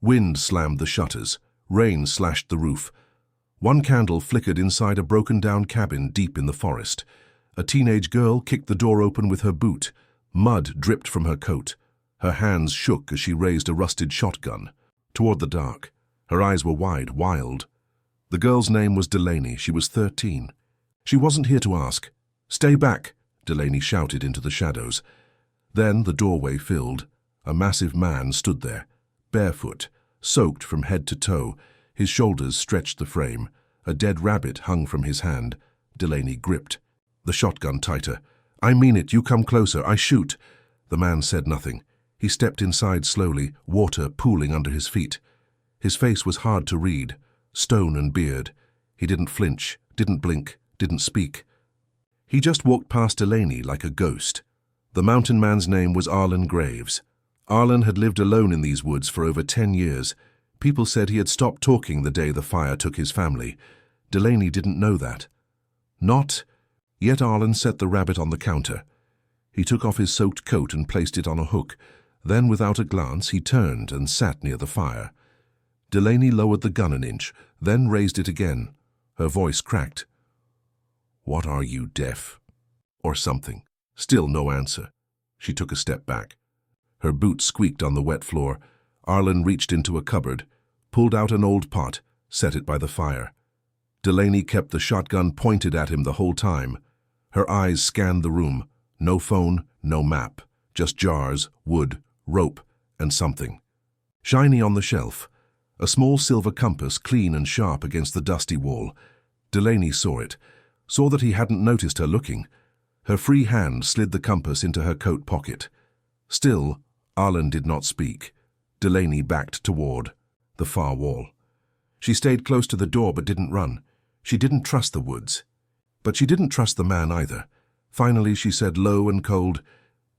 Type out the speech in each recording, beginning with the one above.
Wind slammed the shutters. Rain slashed the roof. One candle flickered inside a broken-down cabin deep in the forest. A teenage girl kicked the door open with her boot. Mud dripped from her coat. Her hands shook as she raised a rusted shotgun toward the dark. Her eyes were wide, wild. The girl's name was Delaney. She was 13. She wasn't here to ask. "Stay back," Delaney shouted into the shadows. Then the doorway filled. A massive man stood there, barefoot, soaked from head to toe. His shoulders stretched the frame. A dead rabbit hung from his hand. Delaney gripped the shotgun tighter. "I mean it. You come closer. I shoot." The man said nothing. He stepped inside slowly, water pooling under his feet. His face was hard to read, stone and beard. He didn't flinch, didn't blink, didn't speak. He just walked past Delaney like a ghost. The mountain man's name was Arlen Graves. Arlen had lived alone in these woods for over 10 years. People said he had stopped talking the day the fire took his family. Delaney didn't know that. Yet Arlen set the rabbit on the counter. He took off his soaked coat and placed it on a hook. Then, without a glance, he turned and sat near the fire. Delaney lowered the gun an inch, then raised it again. Her voice cracked. "What are you, deaf?" Or something. Still no answer. She took a step back. Her boots squeaked on the wet floor. Arlen reached into a cupboard, pulled out an old pot, set it by the fire. Delaney kept the shotgun pointed at him the whole time. Her eyes scanned the room. No phone, no map. Just jars, wood, rope, and something. Shiny on the shelf. A small silver compass, clean and sharp against the dusty wall. Delaney saw it, saw that he hadn't noticed her looking. Her free hand slid the compass into her coat pocket. Still, Arlen did not speak. Delaney backed toward the far wall. She stayed close to the door but didn't run. She didn't trust the woods. But she didn't trust the man either. Finally she said low and cold,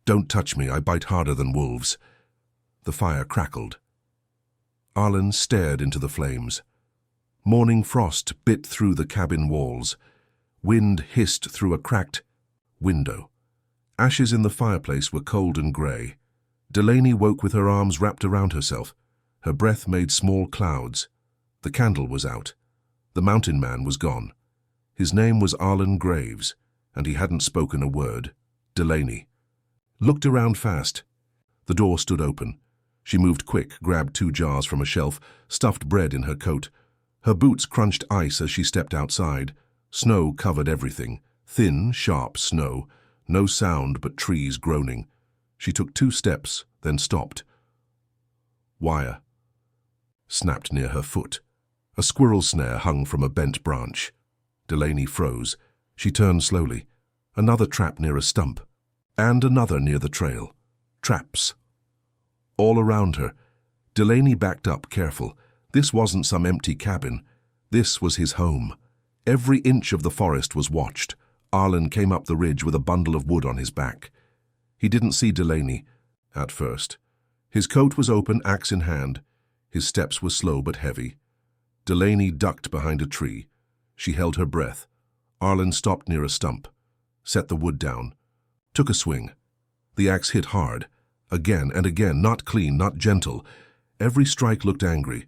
"Don't touch me, I bite harder than wolves." The fire crackled. Arlen stared into the flames. Morning frost bit through the cabin walls. Wind hissed through a cracked window. Ashes in the fireplace were cold and grey. Delaney woke with her arms wrapped around herself. Her breath made small clouds. The candle was out. The mountain man was gone. His name was Arlen Graves, and he hadn't spoken a word. Delaney looked around fast. The door stood open. She moved quick, grabbed 2 jars from a shelf, stuffed bread in her coat. Her boots crunched ice as she stepped outside. Snow covered everything. Thin, sharp snow. No sound but trees groaning. She took 2 steps, then stopped. Wire snapped near her foot. A squirrel snare hung from a bent branch. Delaney froze. She turned slowly. Another trap near a stump. And another near the trail. Traps. All around her. Delaney backed up, careful. This wasn't some empty cabin. This was his home. Every inch of the forest was watched. Arlen came up the ridge with a bundle of wood on his back. He didn't see Delaney at first. His coat was open, axe in hand. His steps were slow but heavy. Delaney ducked behind a tree. She held her breath. Arlen stopped near a stump, set the wood down, took a swing. The axe hit hard. Again and again, not clean, not gentle. Every strike looked angry.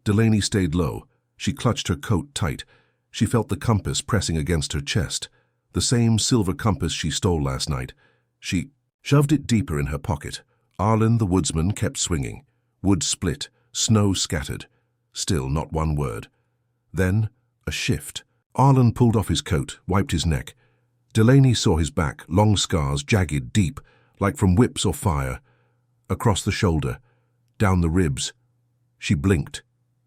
Delaney stayed low. She clutched her coat tight. She felt the compass pressing against her chest. The same silver compass she stole last night. She shoved it deeper in her pocket. Arlen, the woodsman, kept swinging. Wood split, snow scattered. Still not one word. Then, a shift. Arlen pulled off his coat, wiped his neck. Delaney saw his back, long scars, jagged, deep, like from whips or fire. Across the shoulder, down the ribs. She blinked,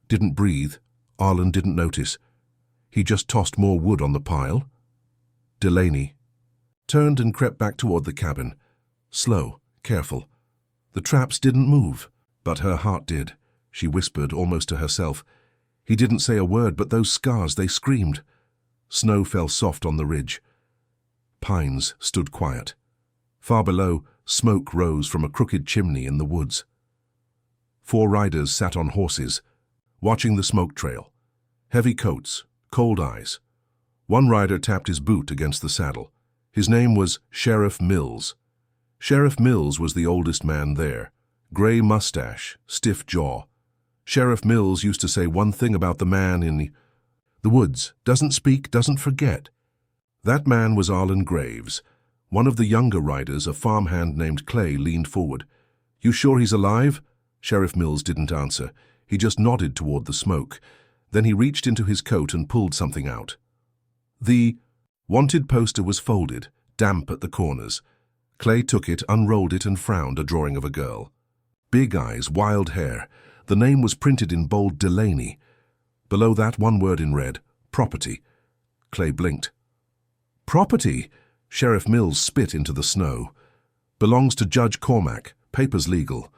didn't breathe. Arlen didn't notice. He just tossed more wood on the pile. Delaney turned and crept back toward the cabin. Slow, careful. The traps didn't move, but her heart did. She whispered, almost to herself. He didn't say a word, but those scars, they screamed. Snow fell soft on the ridge. Pines stood quiet. Far below, smoke rose from a crooked chimney in the woods. 4 riders sat on horses, watching the smoke trail. Heavy coats, cold eyes. One rider tapped his boot against the saddle. His name was Sheriff Mills. Sheriff Mills was the oldest man there. Gray mustache, stiff jaw. Sheriff Mills used to say one thing about the man in the woods: doesn't speak, doesn't forget. That man was Arlen Graves. One of the younger riders, a farmhand named Clay, leaned forward. "You sure he's alive?" Sheriff Mills didn't answer. He just nodded toward the smoke. Then he reached into his coat and pulled something out. The wanted poster was folded, damp at the corners. Clay took it, unrolled it, and frowned, a drawing of a girl. Big eyes, wild hair. The name was printed in bold Delaney. Below that, one word in red: property. Clay blinked. "Property?" Sheriff Mills spit into the snow. "Belongs to Judge Cormac. Papers legal."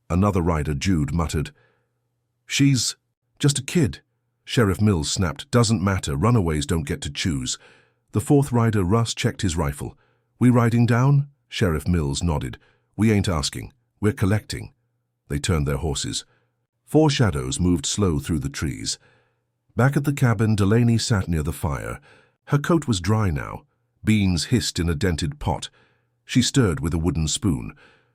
Another rider, Jude, muttered, "She's just a kid." Sheriff Mills snapped, "Doesn't matter. Runaways don't get to choose." The fourth rider, Russ, checked his rifle. "We riding down?" Sheriff Mills nodded. "We ain't asking. We're collecting." They turned their horses. 4 shadows moved slow through the trees. Back at the cabin, Delaney sat near the fire. Her coat was dry now. Beans hissed in a dented pot. She stirred with a wooden spoon.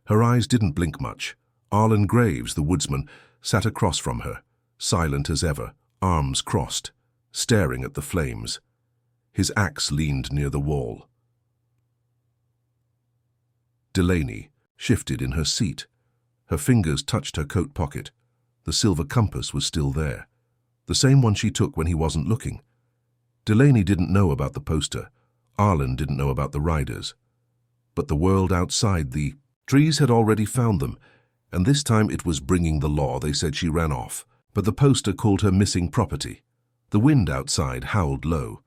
Her eyes didn't blink much. Arlen Graves, the woodsman, sat across from her, silent as ever, arms crossed, staring at the flames. His axe leaned near the wall. Delaney shifted in her seat. Her fingers touched her coat pocket. The silver compass was still there, the same one she took when he wasn't looking. Delaney didn't know about the poster. Arlen didn't know about the riders. But the world outside the trees had already found them, and this time it was bringing the law. They said she ran off, but the poster called her missing property. The wind outside howled low.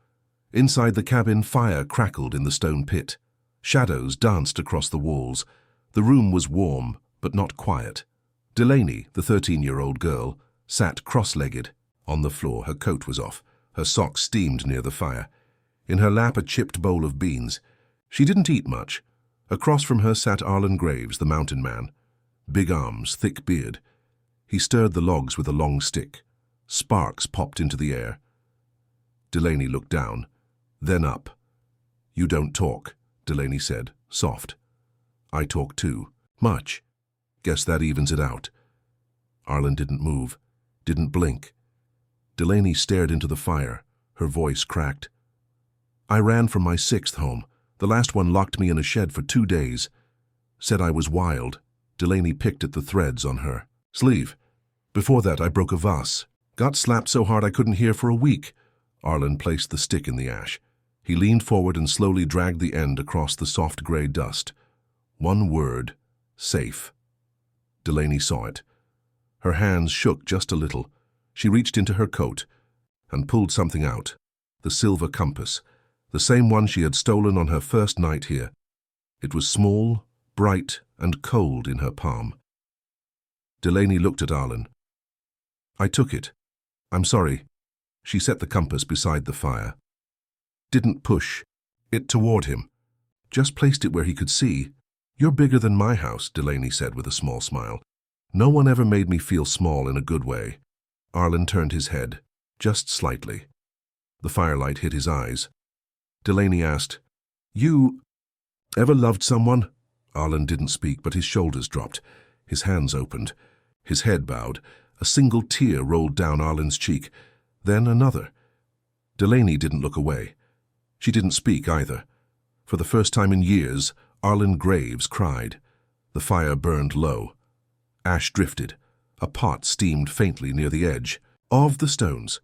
Inside the cabin, fire crackled in the stone pit. Shadows danced across the walls. The room was warm, but not quiet. Delaney, the 13-year-old girl, sat cross-legged on the floor. Her coat was off. Her socks steamed near the fire. In her lap, a chipped bowl of beans. She didn't eat much. Across from her sat Arlen Graves, the mountain man. Big arms, thick beard. He stirred the logs with a long stick. Sparks popped into the air. Delaney looked down, then up. "You don't talk," Delaney said, soft. "I talk too. Much. Guess that evens it out." Arlen didn't move, didn't blink. Delaney stared into the fire. Her voice cracked. "I ran from my 6th home. The last one locked me in a shed for 2 days. Said I was wild." Delaney picked at the threads on her sleeve. "Before that, I broke a vase. Got slapped so hard I couldn't hear for a week." Arlen placed the stick in the ash. He leaned forward and slowly dragged the end across the soft gray dust. One word: safe. Delaney saw it. Her hands shook just a little. She reached into her coat and pulled something out. The silver compass, the same one she had stolen on her first night here. It was small, bright, and cold in her palm. Delaney looked at Arlen. "I took it. I'm sorry." She set the compass beside the fire. Didn't push it toward him. Just placed it where he could see. "You're bigger than my house," Delaney said with a small smile. "No one ever made me feel small in a good way." Arlen turned his head, just slightly. The firelight hit his eyes. Delaney asked, "You ever loved someone?" Arlen didn't speak, but his shoulders dropped. His hands opened. His head bowed. A single tear rolled down Arlen's cheek. Then another. Delaney didn't look away. She didn't speak either. For the first time in years, Arlen Graves cried. The fire burned low. Ash drifted. A pot steamed faintly near the edge. Of the stones.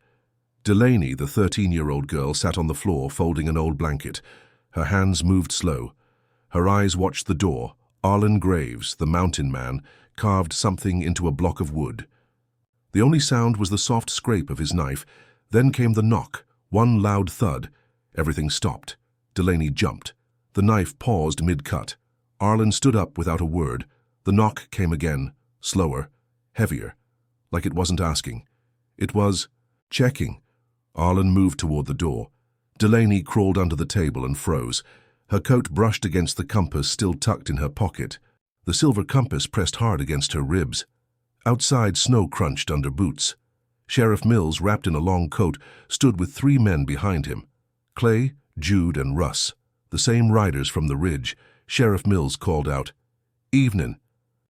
Delaney, the 13-year-old girl, sat on the floor folding an old blanket. Her hands moved slow. Her eyes watched the door. Arlen Graves, the mountain man, carved something into a block of wood. The only sound was the soft scrape of his knife. Then came the knock, one loud thud. Everything stopped. Delaney jumped. The knife paused mid-cut. Arlen stood up without a word. The knock came again, slower, heavier, like it wasn't asking. It was checking. Arlen moved toward the door. Delaney crawled under the table and froze. Her coat brushed against the compass still tucked in her pocket. The silver compass pressed hard against her ribs. Outside, snow crunched under boots. Sheriff Mills, wrapped in a long coat, stood with 3 men behind him. Clay, Jude, and Russ, the same riders from the ridge. Sheriff Mills called out, "Evenin'.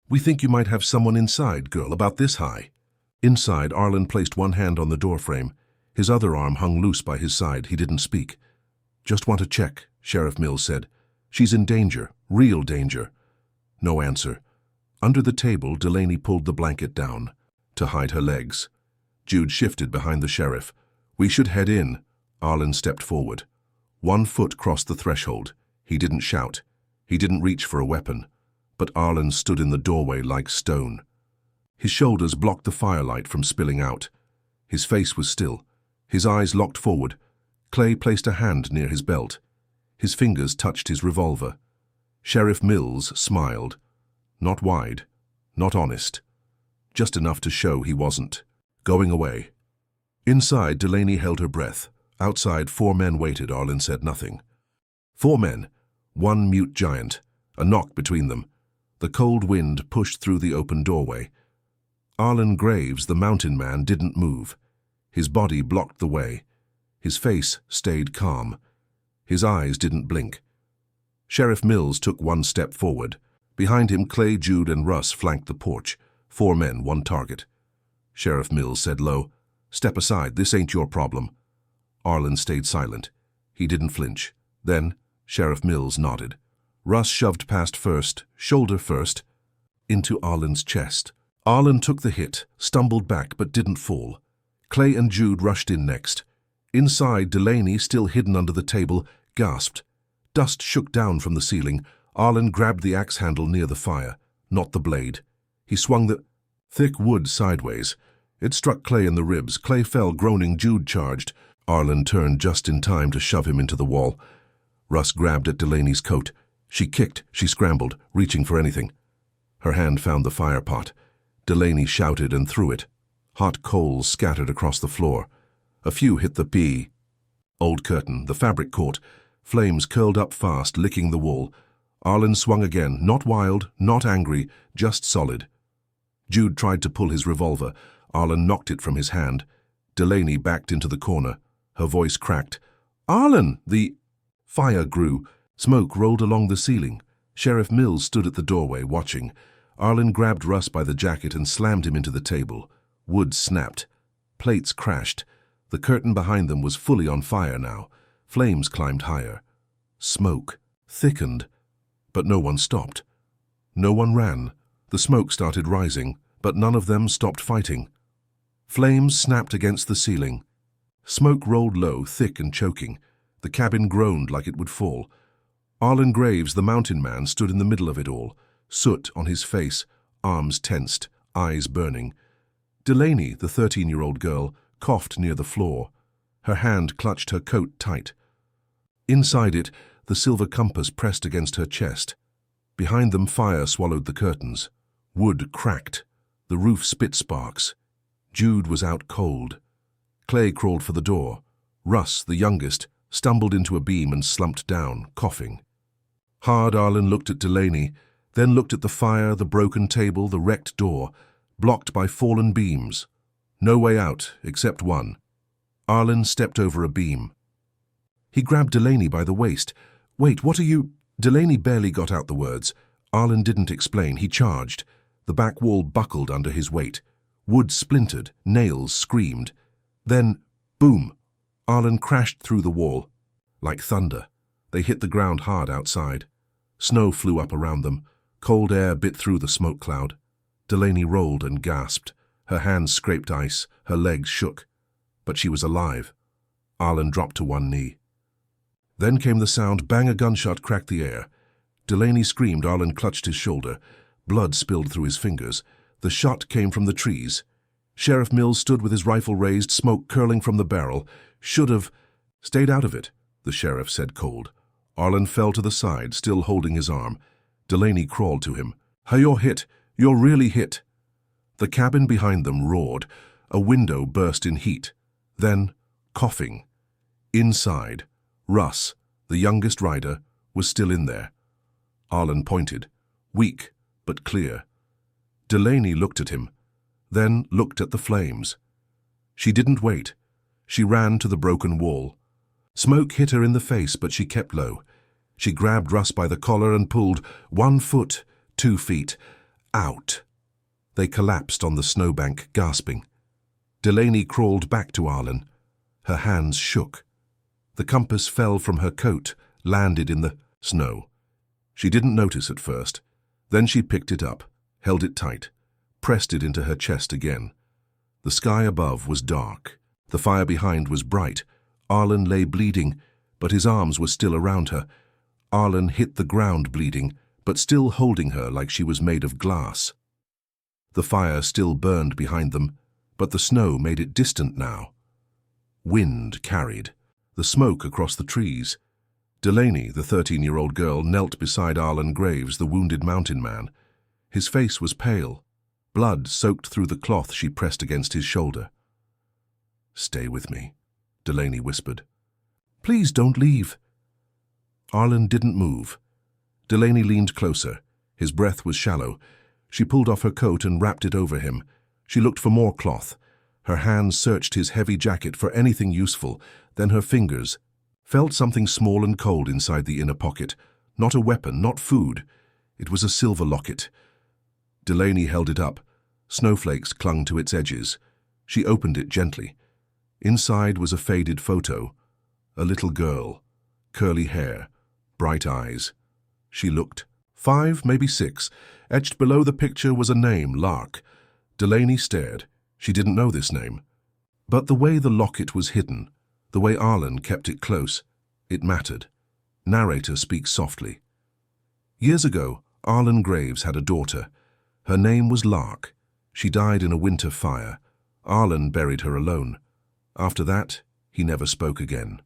We think you might have someone inside, girl, about this high." Inside, Arlen placed one hand on the doorframe. His other arm hung loose by his side. He didn't speak. "Just want to check," Sheriff Mills said. "She's in danger, real danger." No answer. Under the table, Delaney pulled the blanket down to hide her legs. Jude shifted behind the sheriff. "We should head in." Arlen stepped forward. 1 foot crossed the threshold. He didn't shout. He didn't reach for a weapon. But Arlen stood in the doorway like stone. His shoulders blocked the firelight from spilling out. His face was still. His eyes locked forward. Clay placed a hand near his belt. His fingers touched his revolver. Sheriff Mills smiled. Not wide, not honest. Just enough to show he wasn't going away. Inside, Delaney held her breath. Outside, 4 men waited. Arlen said nothing. 4 men, 1 mute giant, a knock between them. The cold wind pushed through the open doorway. Arlen Graves, the mountain man, didn't move. His body blocked the way. His face stayed calm. His eyes didn't blink. Sheriff Mills took 1 step forward. Behind him, Clay, Jude, and Russ flanked the porch. 4 men, 1 target. Sheriff Mills said low, "Step aside, this ain't your problem." Arlen stayed silent. He didn't flinch. Then, Sheriff Mills nodded. Russ shoved past first, shoulder first, into Arlen's chest. Arlen took the hit, stumbled back but didn't fall. Clay and Jude rushed in next. Inside, Delaney, still hidden under the table, gasped. Dust shook down from the ceiling. Arlen grabbed the axe handle near the fire, not the blade. He swung the thick wood sideways. It struck Clay in the ribs. Clay fell, groaning. Jude charged. Arlen turned just in time to shove him into the wall. Russ grabbed at Delaney's coat. She kicked, she scrambled, reaching for anything. Her hand found the fire pot. Delaney shouted and threw it. Hot coals scattered across the floor. A few hit the old curtain. The fabric caught. Flames curled up fast, licking the wall. Arlen swung again, not wild, not angry, just solid. Jude tried to pull his revolver. Arlen knocked it from his hand. Delaney backed into the corner. Her voice cracked. "Arlen!" The fire grew. Smoke rolled along the ceiling. Sheriff Mills stood at the doorway, watching. Arlen grabbed Russ by the jacket and slammed him into the table. Wood snapped. Plates crashed. The curtain behind them was fully on fire now. Flames climbed higher. Smoke thickened. But no one stopped. No one ran. The smoke started rising, but none of them stopped fighting. Flames snapped against the ceiling. Smoke rolled low, thick and choking. The cabin groaned like it would fall. Arlen Graves, the mountain man, stood in the middle of it all, soot on his face, arms tensed, eyes burning. Delaney, the 13-year-old girl, coughed near the floor. Her hand clutched her coat tight. Inside it, the silver compass pressed against her chest. Behind them, fire swallowed the curtains. Wood cracked. The roof spit sparks. Jude was out cold. Clay crawled for the door. Russ, the youngest, stumbled into a beam and slumped down, coughing. Hard, Arlen looked at Delaney, then looked at the fire, the broken table, the wrecked door, blocked by fallen beams. No way out, except one. Arlen stepped over a beam. He grabbed Delaney by the waist. "Wait, what are you—" Delaney barely got out the words. Arlen didn't explain. He charged. The back wall buckled under his weight. Wood splintered, nails screamed. Then, boom! Arlen crashed through the wall. Like thunder. They hit the ground hard outside. Snow flew up around them. Cold air bit through the smoke cloud. Delaney rolled and gasped. Her hands scraped ice. Her legs shook. But she was alive. Arlen dropped to one knee. Then came the sound. Bang! A gunshot cracked the air. Delaney screamed. Arlen clutched his shoulder. Blood spilled through his fingers. The shot came from the trees. Sheriff Mills stood with his rifle raised, smoke curling from the barrel. "Should have stayed out of it," the sheriff said cold. Arlen fell to the side, still holding his arm. Delaney crawled to him. "Hey, you're hit. You're really hit." The cabin behind them roared. A window burst in heat. Then, coughing. Inside, Russ, the youngest rider, was still in there. Arlen pointed. Weak, but clear. Delaney looked at him, then looked at the flames. She didn't wait. She ran to the broken wall. Smoke hit her in the face, but she kept low. She grabbed Russ by the collar and pulled 1 foot, 2 feet, out. They collapsed on the snowbank, gasping. Delaney crawled back to Arlen. Her hands shook. The compass fell from her coat, landed in the snow. She didn't notice at first. Then she picked it up, held it tight, pressed it into her chest again. The sky above was dark. The fire behind was bright. Arlen lay bleeding, but his arms were still around her. Arlen hit the ground bleeding, but still holding her like she was made of glass. The fire still burned behind them, but the snow made it distant now. Wind carried the smoke across the trees. Delaney, the 13-year-old girl, knelt beside Arlen Graves, the wounded mountain man. His face was pale. Blood soaked through the cloth she pressed against his shoulder. "Stay with me," Delaney whispered. "Please don't leave." Arlen didn't move. Delaney leaned closer. His breath was shallow. She pulled off her coat and wrapped it over him. She looked for more cloth. Her hands searched his heavy jacket for anything useful. Then her fingers felt something small and cold inside the inner pocket. Not a weapon, not food. It was a silver locket. Delaney held it up. Snowflakes clung to its edges. She opened it gently. Inside was a faded photo. A little girl. Curly hair. Bright eyes. She looked 5, maybe 6. Etched below the picture was a name, Lark. Delaney stared. She didn't know this name. But the way the locket was hidden, the way Arlen kept it close, it mattered. Narrator speaks softly. Years ago, Arlen Graves had a daughter. Her name was Lark. She died in a winter fire. Arlen buried her alone. After that, he never spoke again.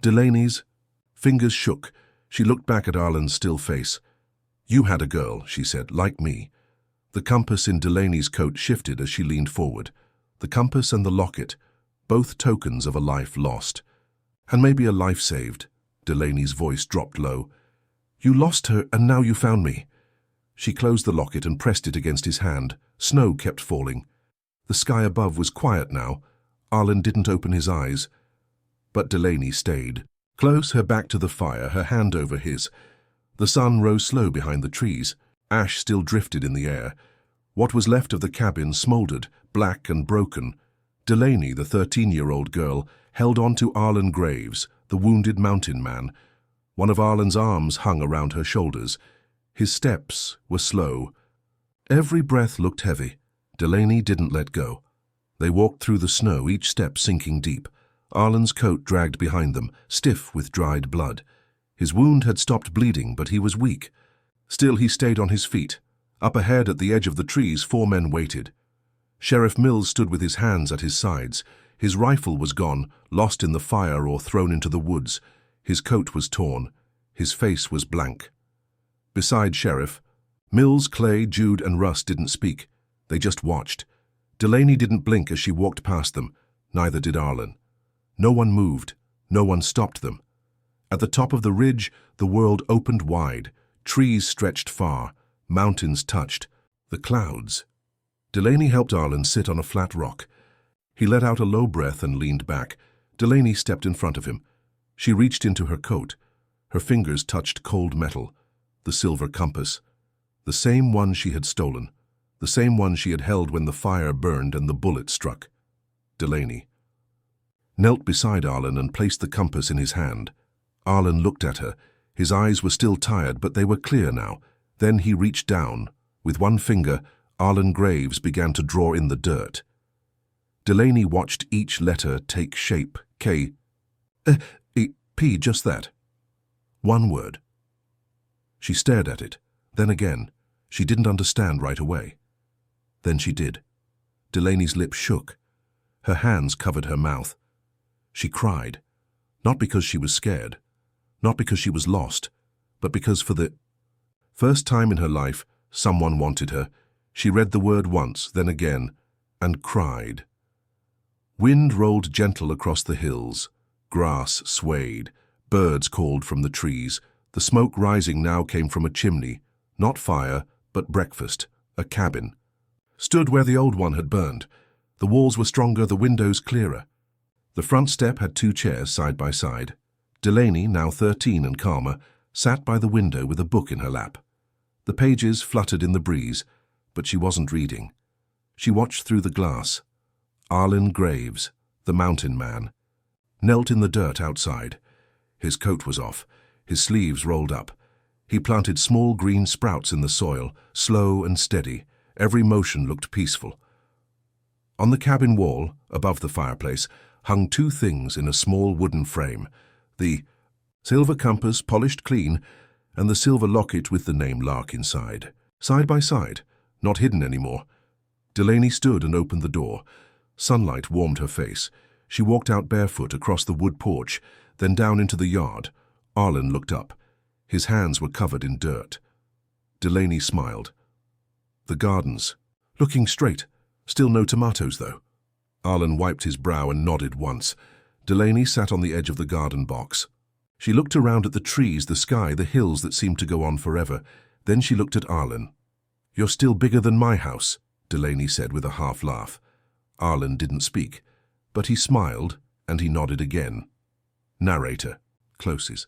Delaney's fingers shook. She looked back at Arlen's still face. "You had a girl," she said, "like me." The compass in Delaney's coat shifted as she leaned forward. The compass and the locket, both tokens of a life lost. And maybe a life saved. Delaney's voice dropped low. "You lost her, and now you found me." She closed the locket and pressed it against his hand. Snow kept falling. The sky above was quiet now. Arlen didn't open his eyes. But Delaney stayed. Close, her back to the fire, her hand over his. The sun rose slow behind the trees. Ash still drifted in the air. What was left of the cabin smoldered, black and broken. Delaney, the 13-year-old girl, held on to Arlen Graves, the wounded mountain man. One of Arlen's arms hung around her shoulders. His steps were slow. Every breath looked heavy. Delaney didn't let go. They walked through the snow, each step sinking deep. Arlen's coat dragged behind them, stiff with dried blood. His wound had stopped bleeding, but he was weak. Still he stayed on his feet. Up ahead at the edge of the trees, 4 men waited. Sheriff Mills stood with his hands at his sides. His rifle was gone, lost in the fire or thrown into the woods. His coat was torn. His face was blank. Beside Sheriff, Mills, Clay, Jude, and Russ didn't speak. They just watched. Delaney didn't blink as she walked past them. Neither did Arlen. No one moved. No one stopped them. At the top of the ridge, the world opened wide. Trees stretched far. Mountains touched. The clouds. Delaney helped Arlen sit on a flat rock. He let out a low breath and leaned back. Delaney stepped in front of him. She reached into her coat. Her fingers touched cold metal. The silver compass. The same one she had stolen. The same one she had held when the fire burned and the bullet struck. Delaney knelt beside Arlen and placed the compass in his hand. Arlen looked at her. His eyes were still tired, but they were clear now. Then he reached down. With one finger, Arlen Graves began to draw in the dirt. Delaney watched each letter take shape. K, E, P, just that. One word. She stared at it. Then again. She didn't understand right away. Then she did. Delaney's lips shook. Her hands covered her mouth. She cried. Not because she was scared. Not because she was lost. But because for the first time in her life, someone wanted her. She read the word once, then again, and cried. Wind rolled gentle across the hills. Grass swayed. Birds called from the trees. The smoke rising now came from a chimney. Not fire, but breakfast. A cabin. Stood where the old one had burned. The walls were stronger, the windows clearer. The front step had 2 chairs side by side. Delaney, now 13 and calmer, sat by the window with a book in her lap. The pages fluttered in the breeze. but she wasn't reading. She watched through the glass. Arlen Graves, the mountain man, knelt in the dirt outside. His coat was off, his sleeves rolled up. He planted small green sprouts in the soil, slow and steady. Every motion looked peaceful. On the cabin wall, above the fireplace, hung two things in a small wooden frame: the silver compass polished clean and the silver locket with the name Lark inside. Side by side, not hidden anymore. Delaney stood and opened the door. Sunlight warmed her face. She walked out barefoot across the wood porch, then down into the yard. Arlen looked up. His hands were covered in dirt. Delaney smiled. The gardens. Looking straight. Still no tomatoes, though. Arlen wiped his brow and nodded once. Delaney sat on the edge of the garden box. She looked around at the trees, the sky, the hills that seemed to go on forever. Then she looked at Arlen. "You're still bigger than my house," Delaney said with a half laugh. Arlen didn't speak, but he smiled and he nodded again. Narrator. Closes.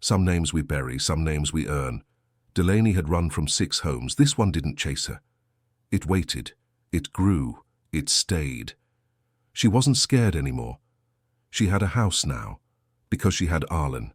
Some names we bury, some names we earn. Delaney had run from 6 homes. This one didn't chase her. It waited. It grew. It stayed. She wasn't scared anymore. She had a house now, because she had Arlen.